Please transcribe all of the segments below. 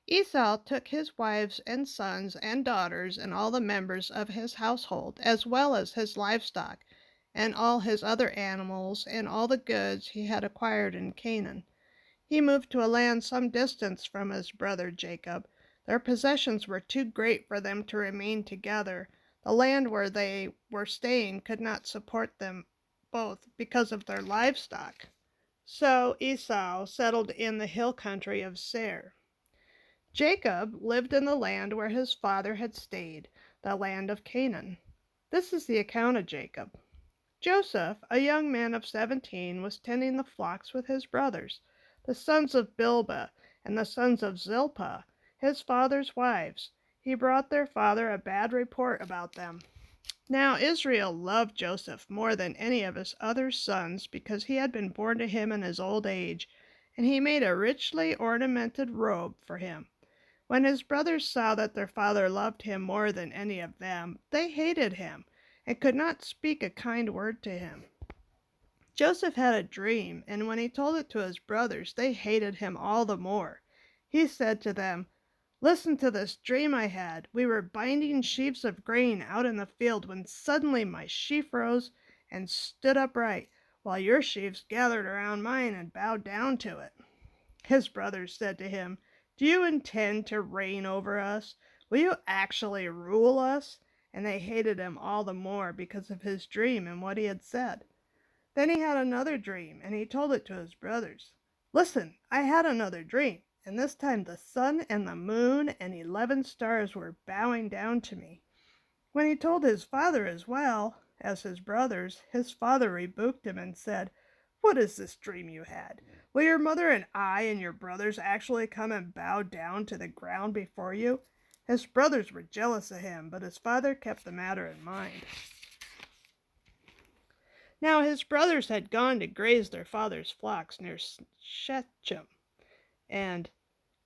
Esau took his wives and sons and daughters and all the members of his household, as well as his livestock, and all his other animals, and all the goods he had acquired in Canaan. He moved to a land some distance from his brother Jacob. Their possessions were too great for them to remain together. The land where they were staying could not support them both because of their livestock. So Esau settled in the hill country of Seir. Jacob lived in the land where his father had stayed, the land of Canaan. This is the account of Jacob. Joseph, a young man of 17, was tending the flocks with his brothers, the sons of Bilhah and the sons of Zilpah, his father's wives. He brought their father a bad report about them. Now Israel loved Joseph more than any of his other sons because he had been born to him in his old age, and he made a richly ornamented robe for him. When his brothers saw that their father loved him more than any of them, they hated him and could not speak a kind word to him. Joseph had a dream, and when he told it to his brothers, they hated him all the more. He said to them, "Listen to this dream I had. We were binding sheaves of grain out in the field when suddenly my sheaf rose and stood upright, while your sheaves gathered around mine and bowed down to it." His brothers said to him, "Do you intend to reign over us? Will you actually rule us?" And they hated him all the more because of his dream and what he had said. Then he had another dream, and he told it to his brothers. "Listen, I had another dream, and this time the sun and the moon and 11 stars were bowing down to me." When he told his father as well as his brothers, his father rebuked him and said, "What is this dream you had? Will your mother and I and your brothers actually come and bow down to the ground before you?" His brothers were jealous of him, but his father kept the matter in mind. Now his brothers had gone to graze their father's flocks near Shechem, and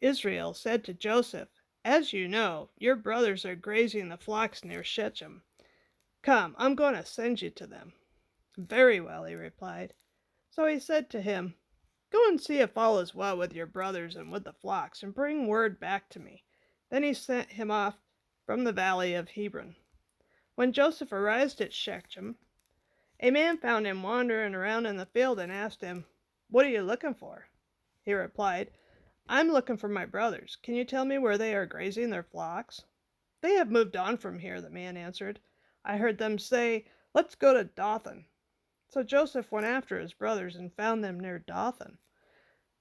Israel said to Joseph, "As you know, your brothers are grazing the flocks near Shechem. Come, I'm going to send you to them." "Very well," he replied. So he said to him, "Go and see if all is well with your brothers and with the flocks, and bring word back to me." Then he sent him off from the valley of Hebron. When Joseph arrived at Shechem, a man found him wandering around in the field and asked him, "What are you looking for?" He replied, "I'm looking for my brothers. Can you tell me where they are grazing their flocks?" "They have moved on from here," the man answered. "I heard them say, 'Let's go to Dothan.'" So Joseph went after his brothers and found them near Dothan.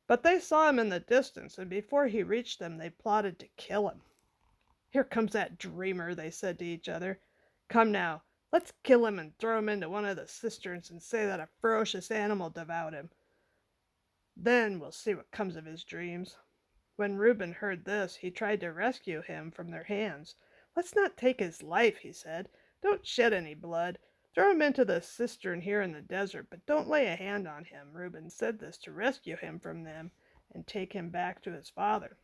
But they saw him in the distance, and before he reached them, they plotted to kill him. "Here comes that dreamer," they said to each other. "Come now, let's kill him and throw him into one of the cisterns and say that a ferocious animal devoured him. Then we'll see what comes of his dreams." When Reuben heard this, he tried to rescue him from their hands. "Let's not take his life," he said. "Don't shed any blood. Throw him into the cistern here in the desert, but don't lay a hand on him." Reuben said this to rescue him from them and take him back to his father.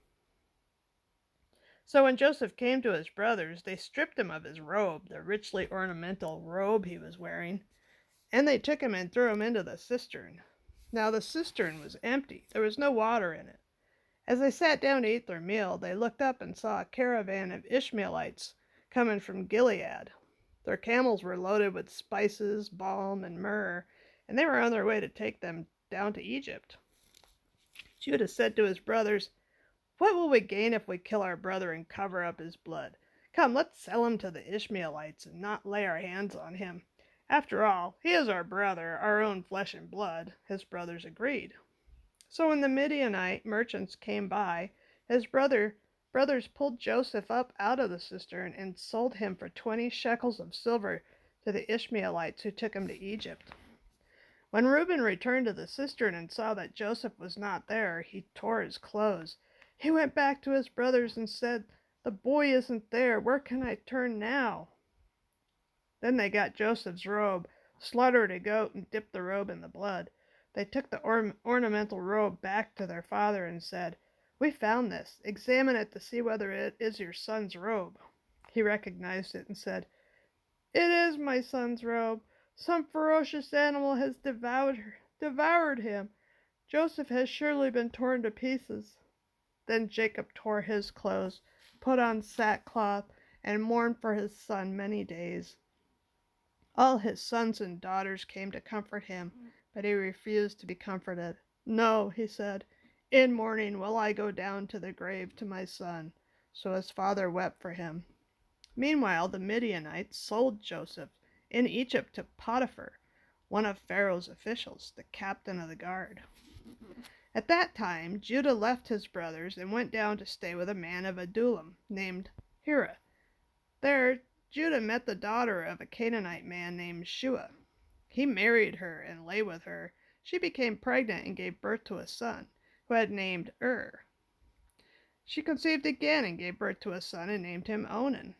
So when Joseph came to his brothers, they stripped him of his robe, the richly ornamental robe he was wearing, and they took him and threw him into the cistern. Now the cistern was empty. There was no water in it. As they sat down to eat their meal, they looked up and saw a caravan of Ishmaelites coming from Gilead. Their camels were loaded with spices, balm, and myrrh, and they were on their way to take them down to Egypt. Judah said to his brothers, "What will we gain if we kill our brother and cover up his blood? Come, let's sell him to the Ishmaelites and not lay our hands on him. After all, he is our brother, our own flesh and blood." His brothers agreed. So when the Midianite merchants came by, his brothers pulled Joseph up out of the cistern and sold him for 20 shekels of silver to the Ishmaelites who took him to Egypt. When Reuben returned to the cistern and saw that Joseph was not there, he tore his clothes. He went back to his brothers and said, "The boy isn't there. Where can I turn now?" Then they got Joseph's robe, slaughtered a goat, and dipped the robe in the blood. They took the ornamental robe back to their father and said, "We found this. Examine it to see whether it is your son's robe." He recognized it and said, "It is my son's robe. Some ferocious animal has devoured him. Joseph has surely been torn to pieces." Then Jacob tore his clothes, put on sackcloth, and mourned for his son many days. All his sons and daughters came to comfort him, but he refused to be comforted. "No," he said, "in mourning will I go down to the grave to my son." So his father wept for him. Meanwhile, the Midianites sold Joseph in Egypt to Potiphar, one of Pharaoh's officials, the captain of the guard. At that time, Judah left his brothers and went down to stay with a man of Adullam named Hira. There, Judah met the daughter of a Canaanite man named Shua. He married her and lay with her. She became pregnant and gave birth to a son, who had named She conceived again and gave birth to a son and named him Onan.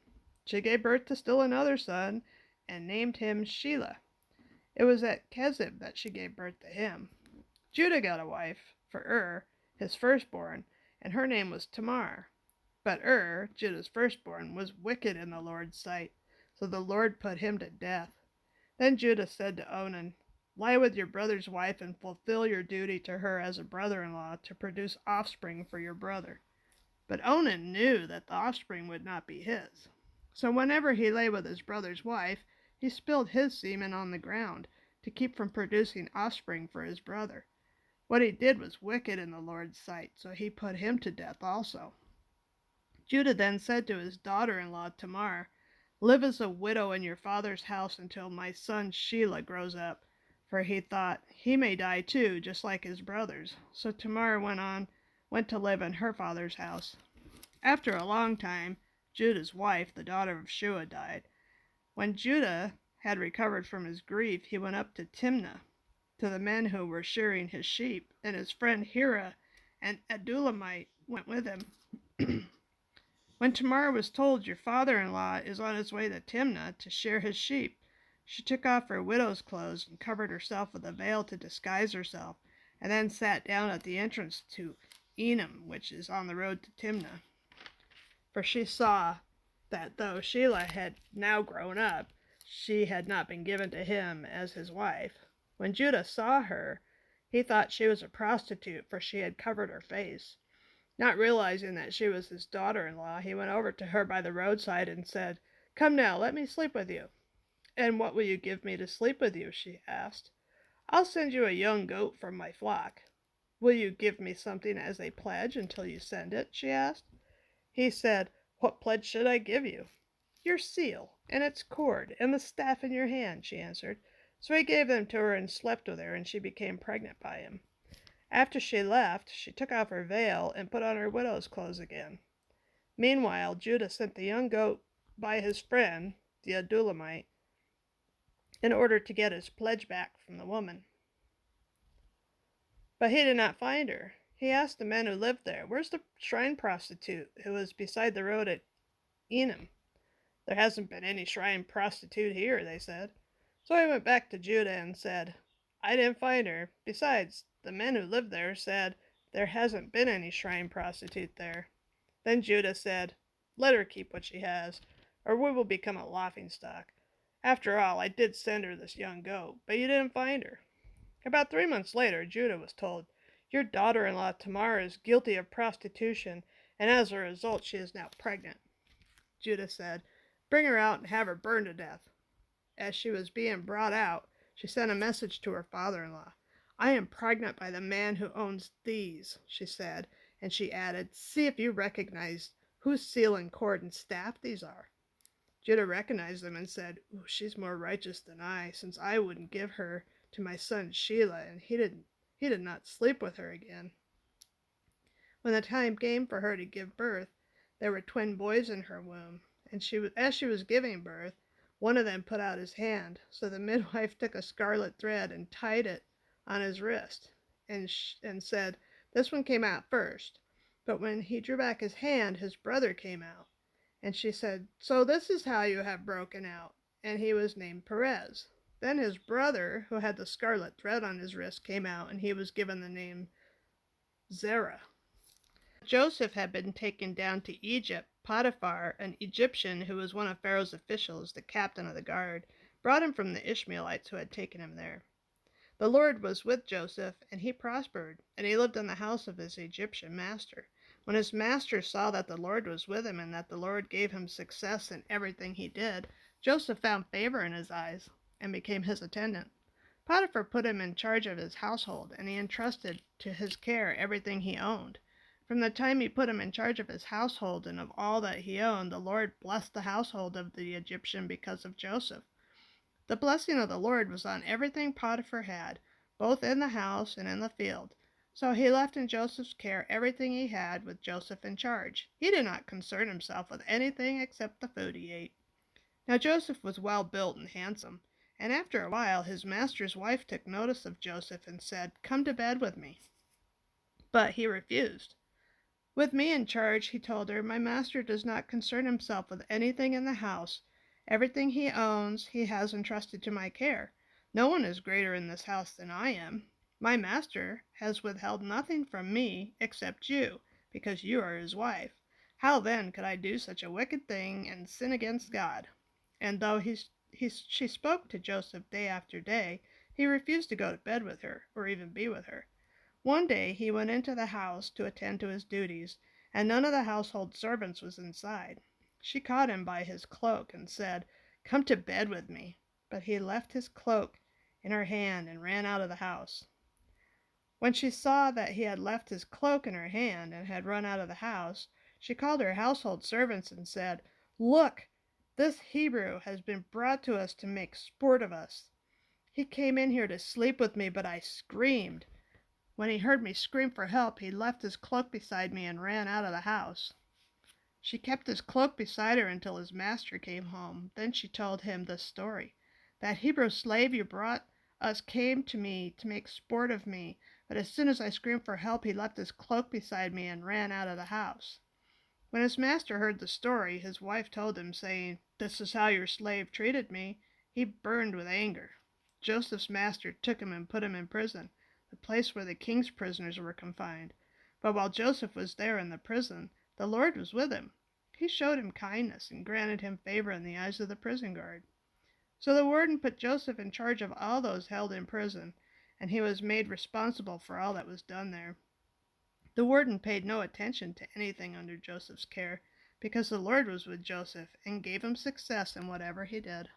She gave birth to still another son and named him Shelah. It was at Kezib that she gave birth to him. Judah got a wife for his firstborn, and her name was Tamar. But Judah's firstborn, was wicked in the Lord's sight, so the Lord put him to death. Then Judah said to Onan, "Lie with your brother's wife and fulfill your duty to her as a brother-in-law to produce offspring for your brother." But Onan knew that the offspring would not be his. So whenever he lay with his brother's wife, he spilled his semen on the ground to keep from producing offspring for his brother. What he did was wicked in the Lord's sight, so he put him to death also. Judah then said to his daughter-in-law Tamar, "Live as a widow in your father's house until my son Shelah grows up," for he thought, "He may die too, just like his brothers." So Tamar went to live in her father's house. After a long time, Judah's wife, the daughter of Shua, died. When Judah had recovered from his grief, he went up to Timnah, to the men who were shearing his sheep, and his friend Hira, an Adullamite, went with him. When Tamar was told, "Your father-in-law is on his way to Timnah to shear his sheep," she took off her widow's clothes and covered herself with a veil to disguise herself, and then sat down at the entrance to Enam, which is on the road to Timnah. For she saw that though Shelah had now grown up, she had not been given to him as his wife. When Judah saw her, he thought she was a prostitute, for she had covered her face. Not realizing that she was his daughter-in-law, he went over to her by the roadside and said, "Come now, let me sleep with you." "And what will you give me to sleep with you?" she asked. "I'll send you a young goat from my flock." "Will you give me something as a pledge until you send it?" she asked. He said, "What pledge should I give you?" "Your seal, and its cord, and the staff in your hand," she answered. So he gave them to her and slept with her, and she became pregnant by him. After she left, she took off her veil and put on her widow's clothes again. Meanwhile, Judah sent the young goat by his friend, the Adullamite, in order to get his pledge back from the woman. But he did not find her. He asked the men who lived there, "Where's the shrine prostitute who was beside the road at Enam?" "There hasn't been any shrine prostitute here," they said. So he went back to Judah and said, "I didn't find her. Besides, the men who lived there said there hasn't been any shrine prostitute there." Then Judah said, "Let her keep what she has, or we will become a laughingstock. After all, I did send her this young goat, but you didn't find her." About 3 months later, Judah was told, "Your daughter-in-law Tamar is guilty of prostitution, and as a result she is now pregnant." Judah said, "Bring her out and have her burned to death." As she was being brought out, she sent a message to her father-in-law. "I am pregnant by the man who owns these," she said, and she added, "See if you recognize whose seal and cord and staff these are." Judah recognized them and said, "She's more righteous than I, since I wouldn't give her to my son Shelah, and he did not sleep with her again." When the time came for her to give birth, there were twin boys in her womb, and as she was giving birth, one of them put out his hand. So the midwife took a scarlet thread and tied it on his wrist, and said, "This one came out first." But when he drew back his hand, his brother came out. And she said, "So this is how you have broken out." And he was named Perez. Then his brother, who had the scarlet thread on his wrist, came out, and he was given the name Zerah. Joseph had been taken down to Egypt. Potiphar, an Egyptian who was one of Pharaoh's officials, the captain of the guard, brought him from the Ishmaelites who had taken him there. The Lord was with Joseph, and he prospered, and he lived in the house of his Egyptian master. When his master saw that the Lord was with him and that the Lord gave him success in everything he did, Joseph found favor in his eyes and became his attendant. Potiphar put him in charge of his household, and he entrusted to his care everything he owned. From the time he put him in charge of his household and of all that he owned, the Lord blessed the household of the Egyptian because of Joseph. The blessing of the Lord was on everything Potiphar had, both in the house and in the field. So he left in Joseph's care everything he had, with Joseph in charge. He did not concern himself with anything except the food he ate. Now Joseph was well built and handsome, and after a while his master's wife took notice of Joseph and said, "Come to bed with me." But he refused. "With me in charge," he told her, "my master does not concern himself with anything in the house. Everything he owns he has entrusted to my care. No one is greater in this house than I am. My master has withheld nothing from me except you, because you are his wife. How then could I do such a wicked thing and sin against God?" And though she spoke to Joseph day after day, he refused to go to bed with her, or even be with her. One day he went into the house to attend to his duties, and none of the household servants was inside. She caught him by his cloak and said, "Come to bed with me." But he left his cloak in her hand and ran out of the house. When she saw that he had left his cloak in her hand and had run out of the house, she called her household servants and said, "Look, this Hebrew has been brought to us to make sport of us. He came in here to sleep with me, but I screamed. When he heard me scream for help, he left his cloak beside me and ran out of the house." She kept his cloak beside her until his master came home. Then she told him this story. "That Hebrew slave you brought us came to me to make sport of me, but as soon as I screamed for help, he left his cloak beside me and ran out of the house." When his master heard the story, his wife told him, saying, "This is how your slave treated me." He burned with anger. Joseph's master took him and put him in prison, the place where the king's prisoners were confined. But while Joseph was there in the prison, the Lord was with him. He showed him kindness and granted him favor in the eyes of the prison guard. So the warden put Joseph in charge of all those held in prison, and he was made responsible for all that was done there. The warden paid no attention to anything under Joseph's care, because the Lord was with Joseph and gave him success in whatever he did.